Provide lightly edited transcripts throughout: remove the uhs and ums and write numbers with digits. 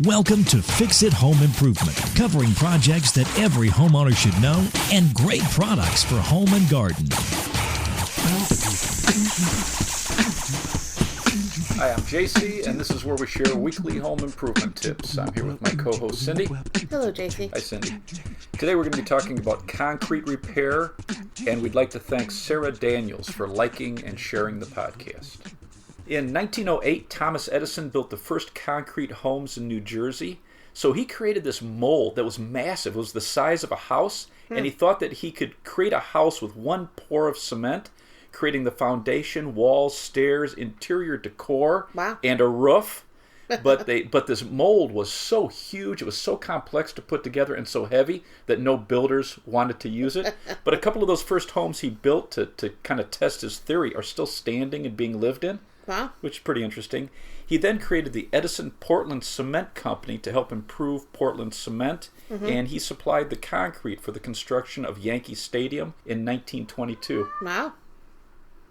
Welcome to Fix It Home Improvement, covering projects that every homeowner should know and great products for home and garden. Hi, I'm JC, and this is where we share weekly home improvement tips. I'm here with my co-host Cindy. Hello, JC. Hi, Cindy. Today we're going to be talking about concrete repair, and we'd like to thank Sarah Daniels for liking and sharing the podcast. In 1908, Thomas Edison built the first concrete homes in New Jersey. So he created this mold that was massive. It was the size of a house, and he thought that he could create a house with one pour of cement, creating the foundation, walls, stairs, interior decor, and a roof. But this mold was so huge, it was so complex to put together and so heavy that no builders wanted to use it. But a couple of those first homes he built to kind of test his theory are still standing and being lived in. Wow. Which is pretty interesting. He then created the Edison Portland Cement Company to help improve Portland cement, and he supplied the concrete for the construction of Yankee Stadium in 1922. Wow.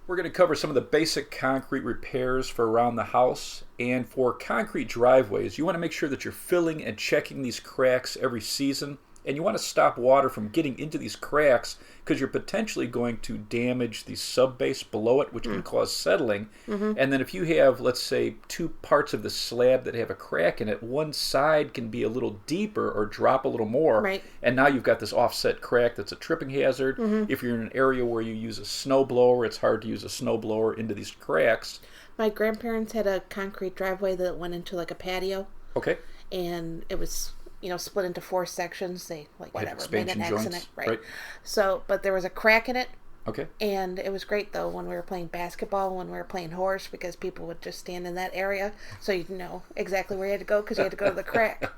We're going to cover some of the basic concrete repairs for around the house. And for concrete driveways, you want to make sure that you're filling and checking these cracks every season. And you want to stop water from getting into these cracks because you're potentially going to damage the subbase below it, which can cause settling. And then if you have, let's say, two parts of the slab that have a crack in it, one side can be a little deeper or drop a little more. Right. And now you've got this offset crack that's a tripping hazard. If you're in an area where you use a snow blower, it's hard to use a snow blower into these cracks. My grandparents had a concrete driveway that went into like a patio. Okay. And it was, split into 4 sections. They made an X in it. Right. So, but there was a crack in it. Okay. And it was great though when we were playing basketball, when we were playing horse, because people would just stand in that area, so you'd know exactly where you had to go because you had to go to the crack.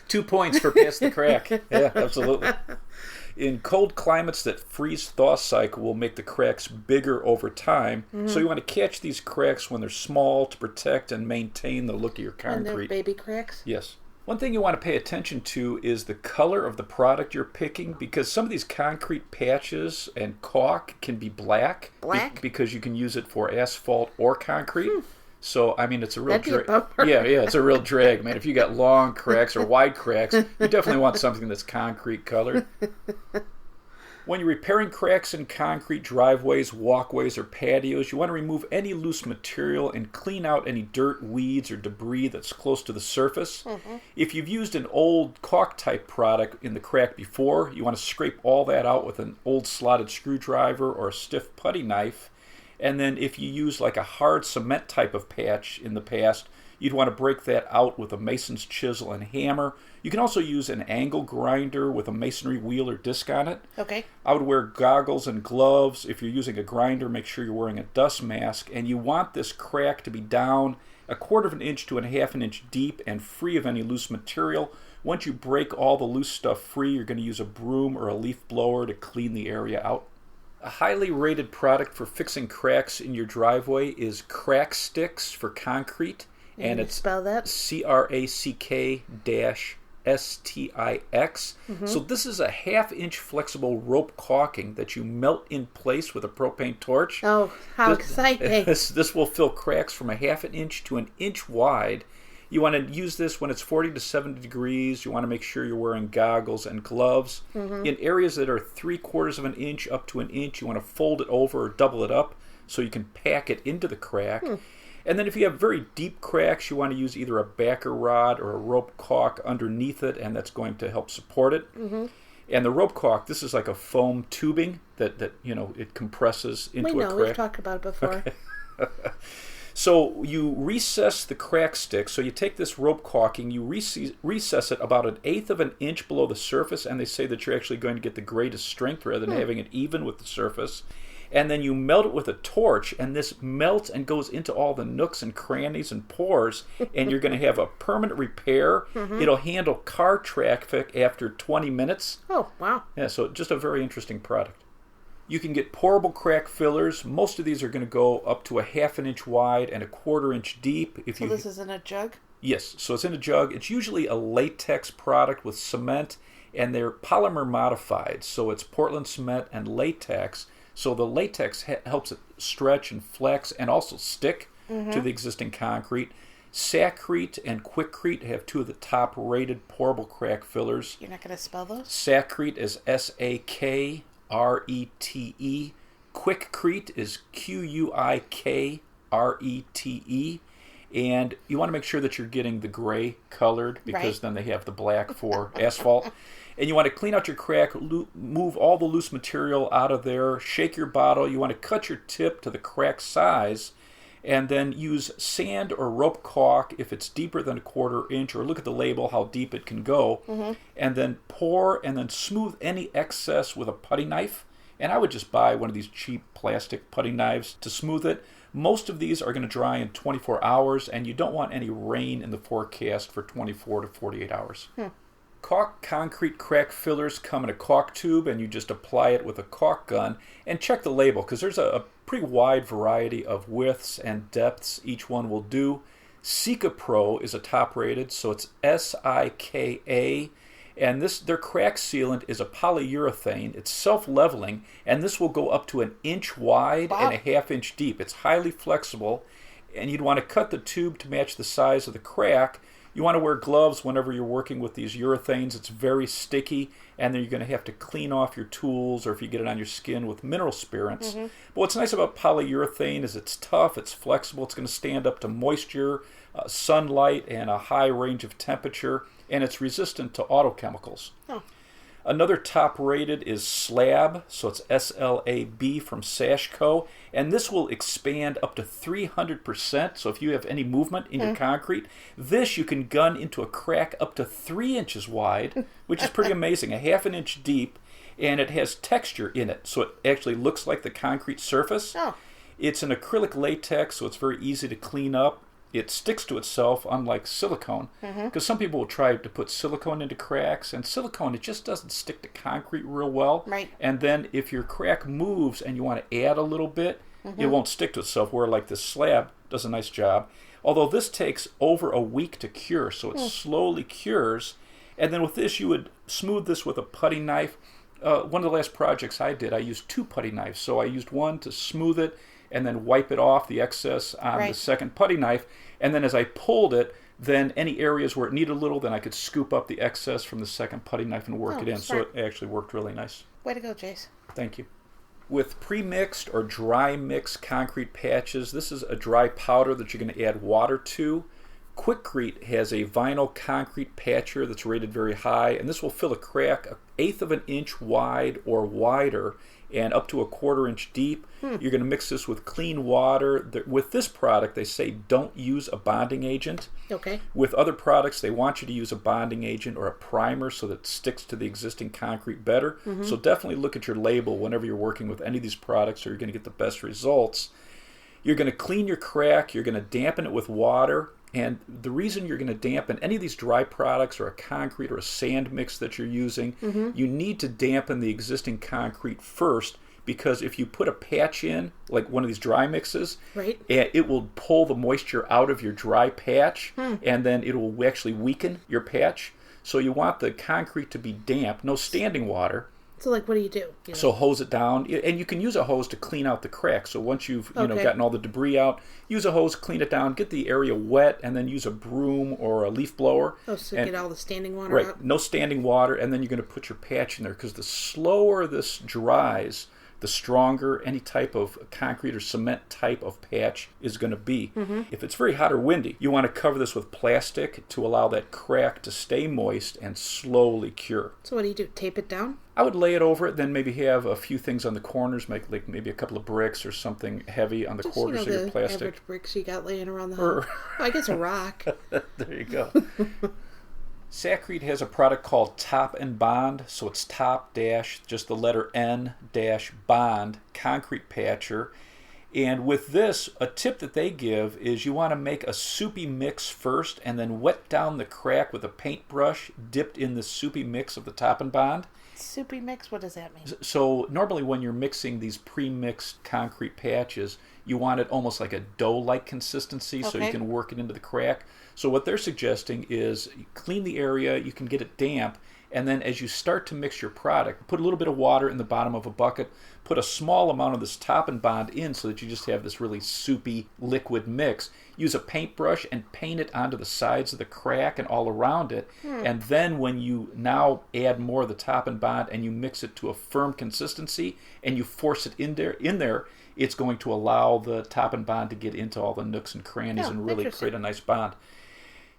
2 points for past the crack. Yeah, absolutely. In cold climates, that freeze-thaw cycle will make the cracks bigger over time. So you want to catch these cracks when they're small to protect and maintain the look of your concrete. And they're baby cracks? Yes. One thing you want to pay attention to is the color of the product you're picking, because some of these concrete patches and caulk can be black. Black? Because you can use it for asphalt or concrete. So, I mean, it's a real drag. Yeah, it's a real drag, man. If you got long cracks or wide cracks, you definitely want something that's concrete colored. When you're repairing cracks in concrete driveways, walkways, or patios, you want to remove any loose material and clean out any dirt, weeds, or debris that's close to the surface. If you've used an old caulk-type product in the crack before, you want to scrape all that out with an old slotted screwdriver or a stiff putty knife. And then if you use like a hard cement type of patch in the past, you'd want to break that out with a mason's chisel and hammer. You can also use an angle grinder with a masonry wheel or disc on it. Okay. I would wear goggles and gloves. If you're using a grinder, make sure you're wearing a dust mask. And you want this crack to be down 1/4 of an inch to 1/2 an inch deep and free of any loose material. Once you break all the loose stuff free, you're going to use a broom or a leaf blower to clean the area out. A highly rated product for fixing cracks in your driveway is Crack Sticks for concrete. And it's spell that? CRACK-STIX. So this is a 1/2 inch flexible rope caulking that you melt in place with a propane torch. Oh, how exciting. This will fill cracks from 1/2 an inch to 1 inch wide. You want to use this when it's 40 to 70 degrees. You want to make sure you're wearing goggles and gloves. In areas that are 3/4 of an inch up to 1 inch, you want to fold it over or double it up so you can pack it into the crack. And then if you have very deep cracks, you want to use either a backer rod or a rope caulk underneath it, and that's going to help support it. And the rope caulk, this is like a foam tubing that it compresses into a crack. We've talked about it before. Okay. So you recess the crack stick. So you take this rope caulking, you recess it about 1/8 of an inch below the surface, and they say that you're actually going to get the greatest strength rather than having it even with the surface. And then you melt it with a torch, and this melts and goes into all the nooks and crannies and pores, and you're going to have a permanent repair. It'll handle car traffic after 20 minutes. Oh, wow. Yeah, so just a very interesting product. You can get pourable crack fillers. Most of these are going to go up to 1/2 an inch wide and 1/4 inch deep. So this is in a jug? Yes, so it's in a jug. It's usually a latex product with cement, and they're polymer modified. So it's Portland cement and latex. So the latex helps it stretch and flex and also stick to the existing concrete. Sacrete and Quickcrete have two of the top-rated pourable crack fillers. You're not going to spell those? Sacrete is Sakrete. Quickcrete is Quikrete. And you want to make sure that you're getting the gray colored, because then they have the black for asphalt. And you want to clean out your crack, move all the loose material out of there, shake your bottle. You want to cut your tip to the crack size, and then use sand or rope caulk if it's deeper than 1/4 inch, or look at the label how deep it can go, and then pour and then smooth any excess with a putty knife. And I would just buy one of these cheap plastic putty knives to smooth it. Most of these are going to dry in 24 hours, and you don't want any rain in the forecast for 24 to 48 hours. Caulk concrete crack fillers come in a caulk tube, and you just apply it with a caulk gun. And check the label, because there's a pretty wide variety of widths and depths each one will do. Sika Pro is a top rated, so it's Sika, and their crack sealant is a polyurethane. It's self-leveling, and this will go up to 1 inch wide and a 1/2 inch deep. It's highly flexible, and you'd want to cut the tube to match the size of the crack. You want to wear gloves whenever you're working with these urethanes. It's very sticky, and then you're going to have to clean off your tools, or if you get it on your skin, with mineral spirits. But what's nice about polyurethane is it's tough, it's flexible, it's going to stand up to moisture, sunlight, and a high range of temperature, and it's resistant to auto chemicals. Another top rated is Slab, so it's SLAB from Sashco, and this will expand up to 300%. So if you have any movement in your concrete, this you can gun into a crack up to 3 inches wide, which is pretty amazing, a 1/2 inch deep, and it has texture in it, so it actually looks like the concrete surface. It's an acrylic latex, so it's very easy to clean up. It sticks to itself, unlike silicone, because some people will try to put silicone into cracks, and silicone, it just doesn't stick to concrete real well. And then if your crack moves and you want to add a little bit, it won't stick to itself, where like this Slab does a nice job. Although this takes over a week to cure, so it slowly cures. And then with this, you would smooth this with a putty knife. One of the last projects I did, I used 2 putty knives. So I used one to smooth it, and then wipe it off, the excess, on the second putty knife. And then as I pulled it, then any areas where it needed a little, then I could scoop up the excess from the second putty knife and work it in. Smart. So it actually worked really nice. Way to go, Jace. Thank you. With pre-mixed or dry mixed concrete patches, this is a dry powder that you're going to add water to. Quickcrete has a vinyl concrete patcher that's rated very high, and this will fill a crack 1/8 of an inch wide or wider, and up to a 1/4 inch deep. You're going to mix this with clean water. With this product, they say don't use a bonding agent. With other products, they want you to use a bonding agent or a primer so that it sticks to the existing concrete better. So definitely look at your label whenever you're working with any of these products, or you're going to get the best results. You're going to clean your crack. You're going to dampen it with water. And the reason you're going to dampen any of these dry products, or a concrete or a sand mix that you're using, you need to dampen the existing concrete first, because if you put a patch in, like one of these dry mixes, it will pull the moisture out of your dry patch, and then it will actually weaken your patch. So you want the concrete to be damp, no standing water. So, like, what do you do? So hose it down, and you can use a hose to clean out the crack. So once you've gotten all the debris out, use a hose, clean it down, get the area wet, and then use a broom or a leaf blower. So get all the standing water out? No standing water, and then you're going to put your patch in there, because the slower this dries, the stronger any type of concrete or cement type of patch is going to be. If it's very hot or windy, you want to cover this with plastic to allow that crack to stay moist and slowly cure. So what do you do, tape it down? I would lay it over it, then maybe have a few things on the corners, like maybe a couple of bricks or something heavy on the corners of your plastic. The average bricks you got laying around the house. I guess a rock. There you go. Sacrete has a product called Top and Bond, so it's Top dash, just the letter N dash Bond concrete patcher. And with this, a tip that they give is you want to make a soupy mix first, and then wet down the crack with a paintbrush dipped in the soupy mix of the Top and Bond. Soupy mix? What does that mean? So normally when you're mixing these pre-mixed concrete patches, you want it almost like a dough-like consistency, so you can work it into the crack. So what they're suggesting is clean the area, you can get it damp, And then as you start to mix your product, put a little bit of water in the bottom of a bucket, put a small amount of this top and bond in so that you just have this really soupy liquid mix. Use a paintbrush and paint it onto the sides of the crack and all around it. And then when you now add more of the top and bond and you mix it to a firm consistency and you force it in there, it's going to allow the top and bond to get into all the nooks and crannies and really create a nice bond.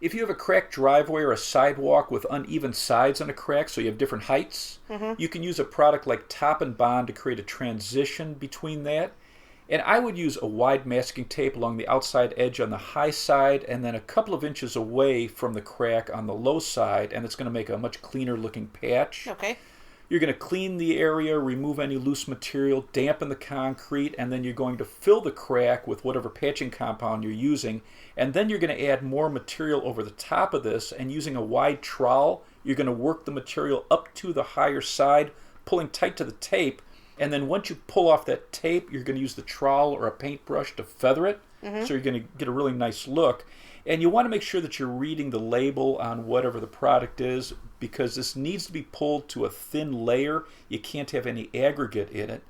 If you have a cracked driveway or a sidewalk with uneven sides on a crack, so you have different heights, you can use a product like Top and Bond to create a transition between that. And I would use a wide masking tape along the outside edge on the high side and then a couple of inches away from the crack on the low side, and it's going to make a much cleaner looking patch. Okay. You're going to clean the area, remove any loose material, dampen the concrete, and then you're going to fill the crack with whatever patching compound you're using. And then you're going to add more material over the top of this, and using a wide trowel, you're going to work the material up to the higher side, pulling tight to the tape. And then once you pull off that tape, you're going to use the trowel or a paintbrush to feather it. So you're going to get a really nice look. And you want to make sure that you're reading the label on whatever the product is, because this needs to be pulled to a thin layer. You can't have any aggregate in it.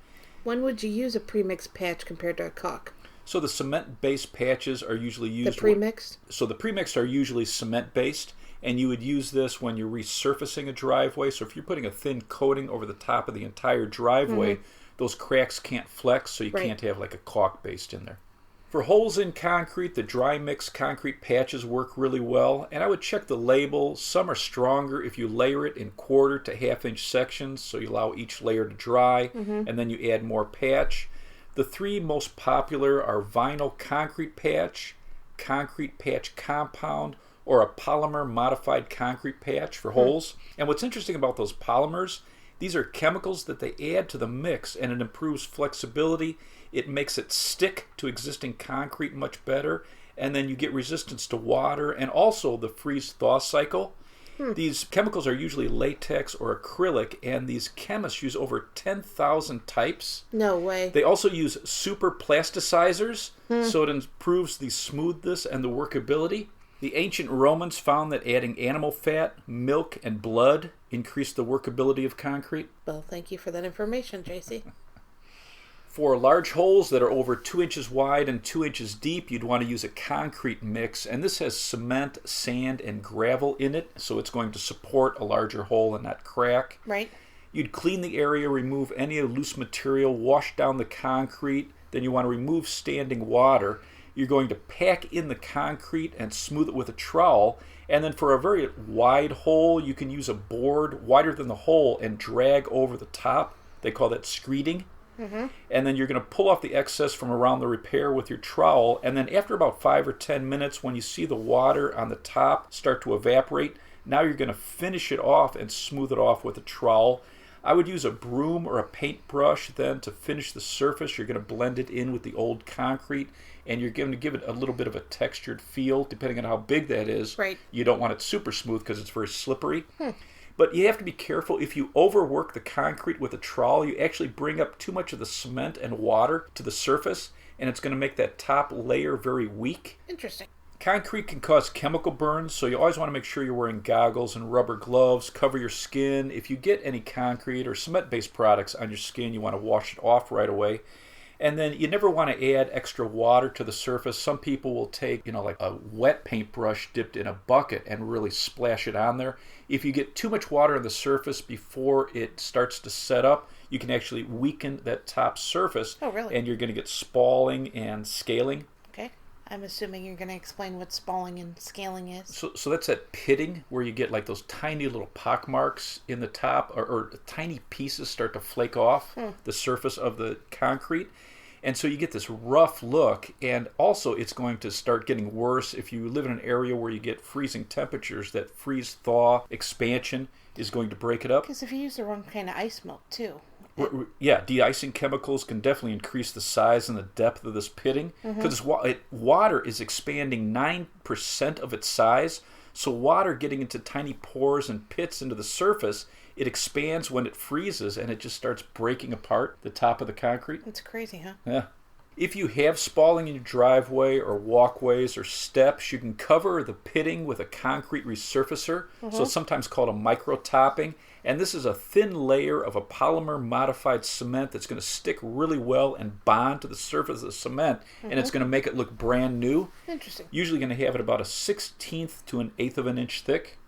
When would you use a premixed patch compared to a caulk? So the cement-based patches are usually used... The premixed? So the premixed are usually cement-based, and you would use this when you're resurfacing a driveway. So if you're putting a thin coating over the top of the entire driveway, those cracks can't flex, so you can't have like a caulk-based in there. For holes in concrete, the dry mix concrete patches work really well, and I would check the label. Some are stronger if you layer it in quarter to half-inch sections, so you allow each layer to dry, and then you add more patch. The three most popular are vinyl concrete patch compound, or a polymer modified concrete patch for holes. And what's interesting about those polymers, these are chemicals that they add to the mix, and it improves flexibility. It makes it stick to existing concrete much better, and then you get resistance to water and also the freeze-thaw cycle. These chemicals are usually latex or acrylic, and these chemists use over 10,000 types. No way. They also use super plasticizers, so it improves the smoothness and the workability. The ancient Romans found that adding animal fat, milk, and blood increased the workability of concrete. Well, thank you for that information, JC. For large holes that are over 2 inches wide and 2 inches deep, you'd want to use a concrete mix, and this has cement, sand, and gravel in it, so it's going to support a larger hole and not crack. Right. You'd clean the area, remove any loose material, wash down the concrete, then you want to remove standing water. You're going to pack in the concrete and smooth it with a trowel, and then for a very wide hole, you can use a board wider than the hole and drag over the top. They call that screeding. And then you're going to pull off the excess from around the repair with your trowel, and then after about 5 or 10 minutes, when you see the water on the top start to evaporate, now you're going to finish it off and smooth it off with a trowel. I would use a broom or a paintbrush then to finish the surface. You're going to blend it in with the old concrete, and you're going to give it a little bit of a textured feel, depending on how big that is. Right. You don't want it super smooth because it's very slippery. But you have to be careful. If you overwork the concrete with a trowel, you actually bring up too much of the cement and water to the surface, and it's going to make that top layer very weak. Interesting. Concrete can cause chemical burns, so you always want to make sure you're wearing goggles and rubber gloves. Cover your skin. If you get any concrete or cement-based products on your skin, you want to wash it off right away. And then you never want to add extra water to the surface. Some people will take, like a wet paintbrush dipped in a bucket and really splash it on there. If you get too much water on the surface before it starts to set up, you can actually weaken that top surface. Oh, really? And you're going to get spalling and scaling. Okay. I'm assuming you're going to explain what spalling and scaling is. So that's that pitting where you get like those tiny little pock marks in the top, or tiny pieces start to flake off the surface of the concrete. And so you get this rough look, and also it's going to start getting worse if you live in an area where you get freezing temperatures. That freeze-thaw expansion is going to break it up. Because if you use the wrong kind of ice melt, too. Yeah, de-icing chemicals can definitely increase the size and the depth of this pitting, because water is expanding 9% of its size, so water getting into tiny pores and pits into the surface, it expands when it freezes, and it just starts breaking apart the top of the concrete. It's crazy, huh? Yeah. If you have spalling in your driveway or walkways or steps, you can cover the pitting with a concrete resurfacer. So it's sometimes called a micro-topping. And this is a thin layer of a polymer-modified cement that's going to stick really well and bond to the surface of the cement, and it's going to make it look brand new. Interesting. Usually going to have it about a 1/16 to an 1/8 of an inch thick.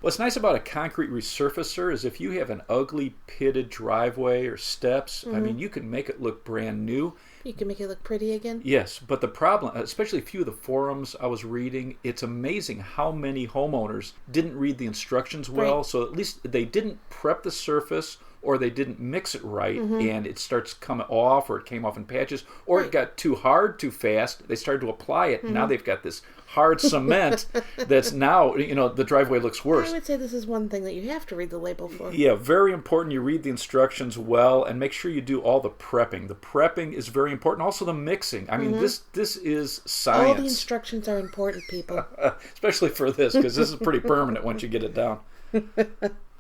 What's nice about a concrete resurfacer is if you have an ugly pitted driveway or steps, I mean, you can make it look brand new. You can make it look pretty again? Yes, but the problem, especially a few of the forums I was reading, it's amazing how many homeowners didn't read the instructions well. Right. So at least they didn't prep the surface, or they didn't mix it right, and it starts coming off, or it came off in patches, or it got too hard too fast. They started to apply it, and now they've got this hard cement that's now, the driveway looks worse. I would say this is one thing that you have to read the label for. Yeah, very important you read the instructions well, and make sure you do all the prepping. The prepping is very important. Also the mixing. I mean, this is science. All the instructions are important, people. Especially for this, because this is pretty permanent once you get it down.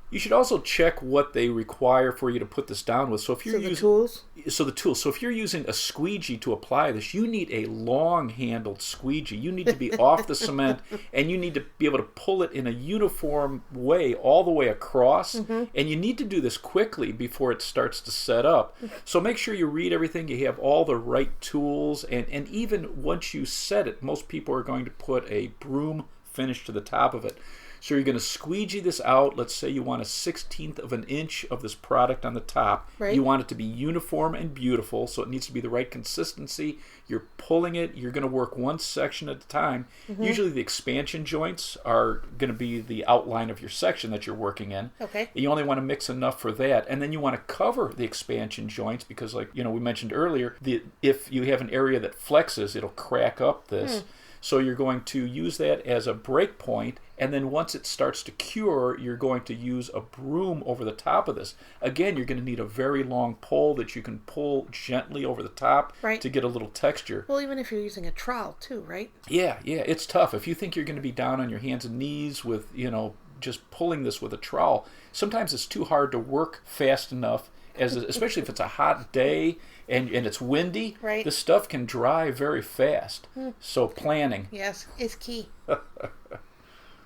You should also check what they require for you to put this down with. So if you're the tools? So the tools. So if you're using a squeegee to apply this, you need a long-handled squeegee. You need to be off the cement, and you need to be able to pull it in a uniform way all the way across. And you need to do this quickly before it starts to set up. So make sure you read everything. You have all the right tools. And even once you set it, most people are going to put a broom finish to the top of it. So you're going to squeegee this out. Let's say you want a 1/16 of an inch of this product on the top. Right. You want it to be uniform and beautiful, so it needs to be the right consistency. You're pulling it. You're going to work one section at a time. Usually the expansion joints are going to be the outline of your section that you're working in. Okay. And you only want to mix enough for that. And then you want to cover the expansion joints because, like we mentioned earlier, if you have an area that flexes, it'll crack up this. So you're going to use that as a break point, and then once it starts to cure, you're going to use a broom over the top of this. Again, you're going to need a very long pole that you can pull gently over the top to get a little texture. Well, even if you're using a trowel too, right? Yeah, it's tough. If you think you're going to be down on your hands and knees with, just pulling this with a trowel, sometimes it's too hard to work fast enough, especially if it's a hot day and it's windy. Right. This stuff can dry very fast. So planning. Yes, is key.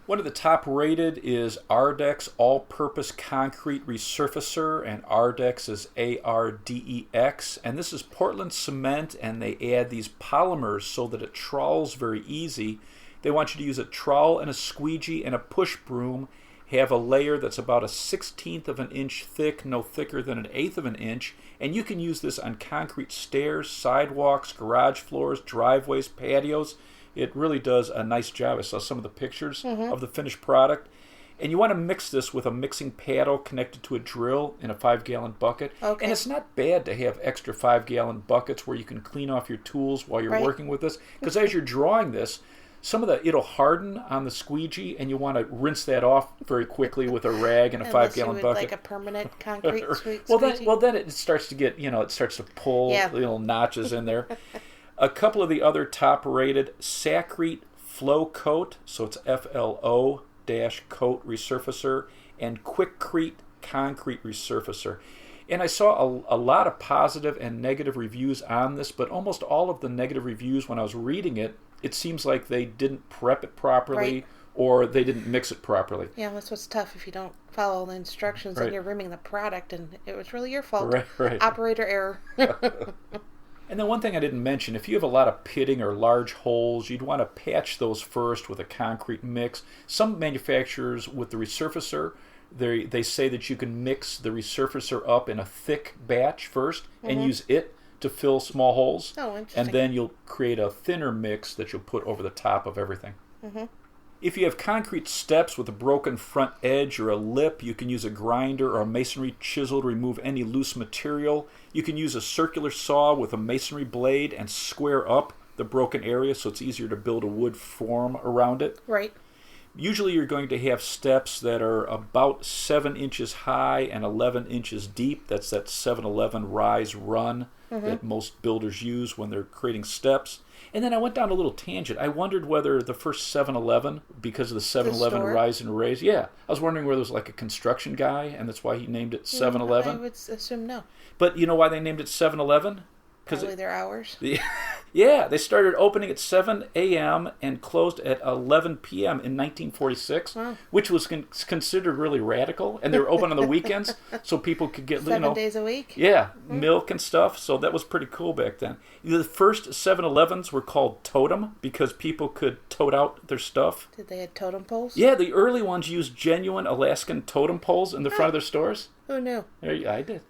One of the top rated is Ardex All-Purpose Concrete Resurfacer, and Ardex is ARDEX. And this is Portland cement, and they add these polymers so that it trowels very easy. They want you to use a trowel and a squeegee and a push broom. Have a layer that's about a 1/16 of an inch thick, no thicker than an 1/8 of an inch, and you can use this on concrete stairs, sidewalks, garage floors, driveways, patios. It really does a nice job. I saw some of the pictures of the finished product. And you want to mix this with a mixing paddle connected to a drill in a 5-gallon bucket. Okay. And it's not bad to have extra 5-gallon buckets where you can clean off your tools while you're working with this. Because as you're drawing this, it'll harden on the squeegee, and you want to rinse that off very quickly with a rag and a 5-gallon bucket. Like a permanent concrete squeegee. Well, then it starts to get, it starts to pull little notches in there. A couple of the other top-rated, Sacrete Flow Coat, so it's FLO-Coat Resurfacer, and Quickcrete Concrete Resurfacer. And I saw a lot of positive and negative reviews on this, but almost all of the negative reviews, when I was reading it, it seems like they didn't prep it properly or they didn't mix it properly. Yeah, that's what's tough if you don't follow the instructions and you're rimming the product and it was really your fault. Right. Operator error. And then one thing I didn't mention, if you have a lot of pitting or large holes, you'd want to patch those first with a concrete mix. Some manufacturers with the resurfacer, they say that you can mix the resurfacer up in a thick batch first and use it to fill small holes. Oh, interesting. And then you'll create a thinner mix that you'll put over the top of everything. If you have concrete steps with a broken front edge or a lip, you can use a grinder or a masonry chisel to remove any loose material. You can use a circular saw with a masonry blade and square up the broken area so it's easier to build a wood form around it. Right. Usually you're going to have steps that are about 7 inches high and 11 inches deep. That's that 7-11 rise run that most builders use when they're creating steps. And then I went down a little tangent. I wondered whether the first 7-11, because of the 7-11 rise and raise, I was wondering whether it was like a construction guy, and that's why he named it 7-11. I would assume no. But you know why they named it 7-11? Probably their hours. Yeah, they started opening at 7 a.m. and closed at 11 p.m. in 1946, which was considered really radical. And they were open on the weekends so people could get 7 days a week? Yeah, milk and stuff. So that was pretty cool back then. The first 7-Elevens were called Totem because people could tote out their stuff. Did they have totem poles? Yeah, the early ones used genuine Alaskan totem poles in the front of their stores. Who knew? I did.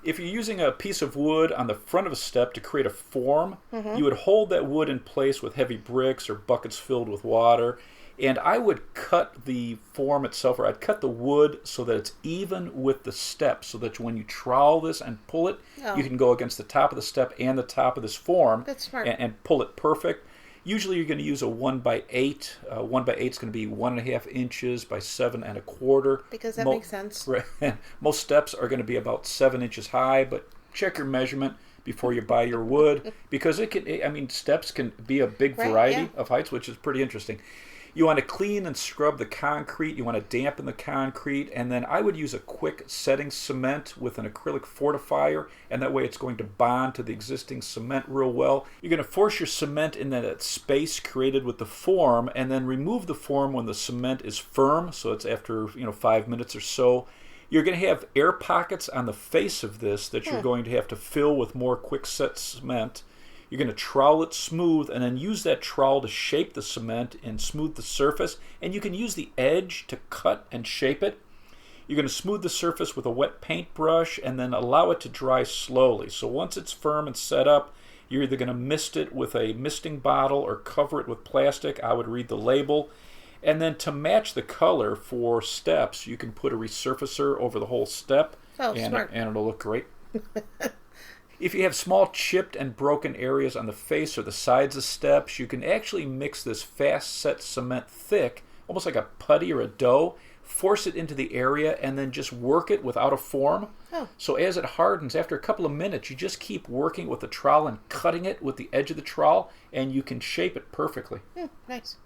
If you're using a piece of wood on the front of a step to create a form, you would hold that wood in place with heavy bricks or buckets filled with water. And I would cut the form itself, or I'd cut the wood so that it's even with the step, so that when you trowel this and pull it, you can go against the top of the step and the top of this form. That's smart. And pull it perfect. Usually you're going to use a 1x8. 1x8 is going to be 1.5 inches by 7 1/4. Because that makes sense. Right. Most steps are going to be about 7 inches high, but check your measurement before you buy your wood, because steps can be a big variety of heights, which is pretty interesting. You want to clean and scrub the concrete. You want to dampen the concrete. And then I would use a quick setting cement with an acrylic fortifier. And that way it's going to bond to the existing cement real well. You're going to force your cement in that space created with the form. And then remove the form when the cement is firm. So it's after 5 minutes or so. You're going to have air pockets on the face of this that you're going to have to fill with more quick set cement. You're going to trowel it smooth and then use that trowel to shape the cement and smooth the surface. And you can use the edge to cut and shape it. You're going to smooth the surface with a wet paintbrush and then allow it to dry slowly. So once it's firm and set up, you're either going to mist it with a misting bottle or cover it with plastic. I would read the label. And then to match the color for steps, you can put a resurfacer over the whole step. Smart. And it'll look great. If you have small chipped and broken areas on the face or the sides of steps, you can actually mix this fast-set cement thick, almost like a putty or a dough, force it into the area, and then just work it without a form. So as it hardens, after a couple of minutes, you just keep working with the trowel and cutting it with the edge of the trowel, and you can shape it perfectly. Nice.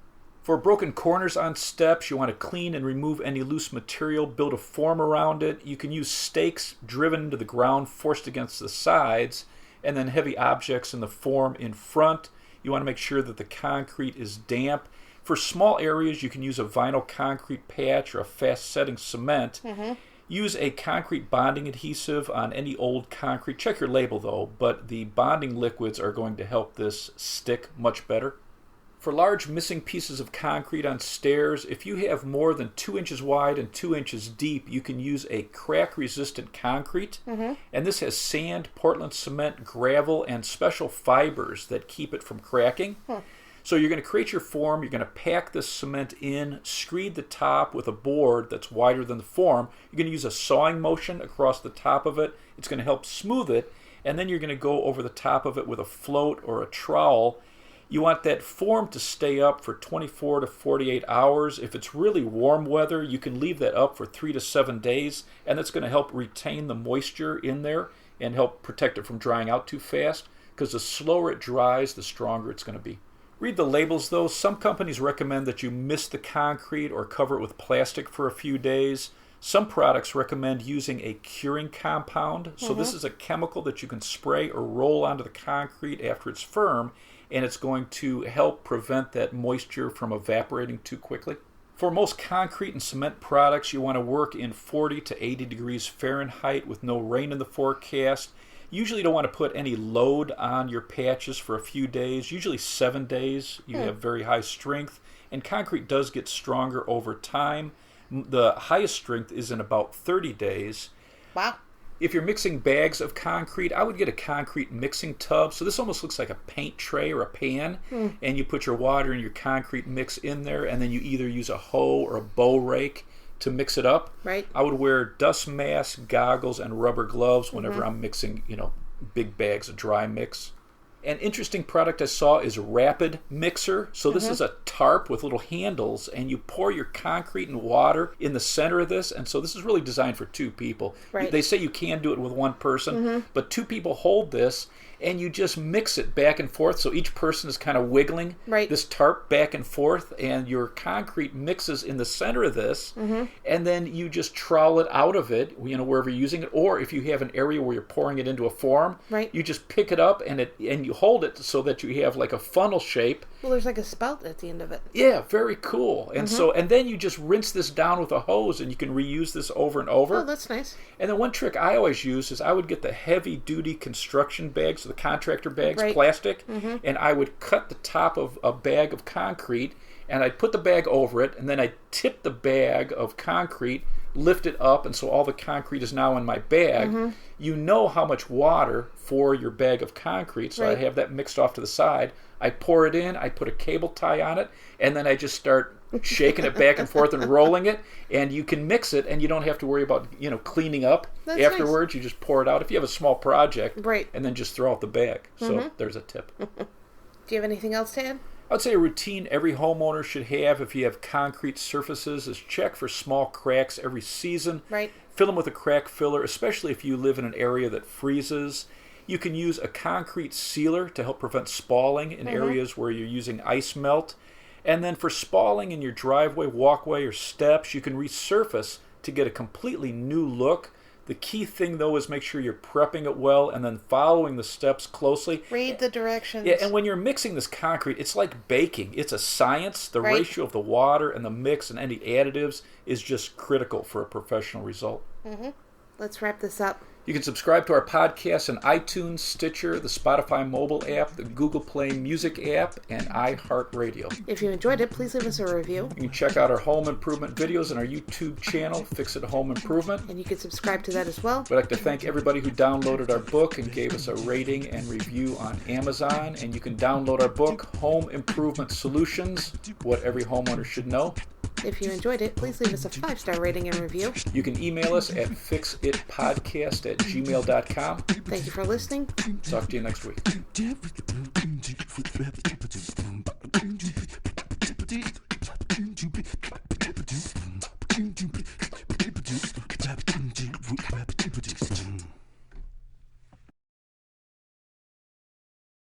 For broken corners on steps, you want to clean and remove any loose material, build a form around it. You can use stakes driven into the ground, forced against the sides, and then heavy objects in the form in front. You want to make sure that the concrete is damp. For small areas, you can use a vinyl concrete patch or a fast-setting cement. Use a concrete bonding adhesive on any old concrete. Check your label, though, but the bonding liquids are going to help this stick much better. For large missing pieces of concrete on stairs, if you have more than 2 inches wide and 2 inches deep, you can use a crack-resistant concrete. And this has sand, Portland cement, gravel, and special fibers that keep it from cracking. So you're going to create your form, you're going to pack this cement in, screed the top with a board that's wider than the form. You're going to use a sawing motion across the top of it. It's going to help smooth it. And then you're going to go over the top of it with a float or a trowel. You want that form to stay up for 24 to 48 hours. If it's really warm weather, you can leave that up for 3 to 7 days, and that's going to help retain the moisture in there and help protect it from drying out too fast, because the slower it dries, the stronger it's going to be. Read the labels, though. Some companies recommend that you mist the concrete or cover it with plastic for a few days. Some products recommend using a curing compound. So this is a chemical that you can spray or roll onto the concrete after it's firm, and it's going to help prevent that moisture from evaporating too quickly. For most concrete and cement products, you want to work in 40 to 80 degrees Fahrenheit with no rain in the forecast. Usually you don't want to put any load on your patches for a few days, usually 7 days. You have very high strength, and concrete does get stronger over time. The highest strength is in about 30 days. Wow. If you're mixing bags of concrete, I would get a concrete mixing tub. So this almost looks like a paint tray or a pan. And you put your water and your concrete mix in there, and then you either use a hoe or a bow rake to mix it up. Right. I would wear dust masks, goggles, and rubber gloves whenever I'm mixing, big bags of dry mix. An interesting product I saw is Rapid Mixer. So this is a tarp with little handles, and you pour your concrete and water in the center of this. And so this is really designed for 2 people. Right. They say you can do it with 1 person, but 2 people hold this, and you just mix it back and forth. So each person is kind of wiggling this tarp back and forth, and your concrete mixes in the center of this, and then you just trowel it out of it, wherever you're using it. Or if you have an area where you're pouring it into a form, you just pick it up and you hold it so that you have like a funnel shape. Well, there's like a spout at the end of it. Yeah, very cool. And and then you just rinse this down with a hose, and you can reuse this over and over. Oh, that's nice. And then one trick I always use is I would get the heavy-duty construction bags, the contractor bags, plastic, and I would cut the top of a bag of concrete, and I'd put the bag over it, and then I'd tip the bag of concrete, lift it up, and so all the concrete is now in my bag. You know how much water for your bag of concrete, so I have that mixed off to the side. I pour it in, I put a cable tie on it, and then I just start shaking it back and forth and rolling it, and you can mix it, and you don't have to worry about cleaning up afterwards. Nice. You just pour it out if you have a small project, and then just throw out the bag. So there's a tip. Do you have anything else to add? I'd say a routine every homeowner should have if you have concrete surfaces is check for small cracks every season. Fill them with a crack filler, especially if you live in an area that freezes. You can use a concrete sealer to help prevent spalling in areas where you're using ice melt. And then for spalling in your driveway, walkway, or steps, you can resurface to get a completely new look. The key thing, though, is make sure you're prepping it well and then following the steps closely. Read the directions. Yeah, and when you're mixing this concrete, it's like baking. It's a science. The ratio of the water and the mix and any additives is just critical for a professional result. Let's wrap this up. You can subscribe to our podcast on iTunes, Stitcher, the Spotify mobile app, the Google Play Music app, and iHeartRadio. If you enjoyed it, please leave us a review. You can check out our home improvement videos on our YouTube channel, Fix It Home Improvement. And you can subscribe to that as well. We'd like to thank everybody who downloaded our book and gave us a rating and review on Amazon. And you can download our book, Home Improvement Solutions, What Every Homeowner Should Know. If you enjoyed it, please leave us a 5-star rating and review. You can email us at fixitpodcast@gmail.com. Thank you for listening. Talk to you next week.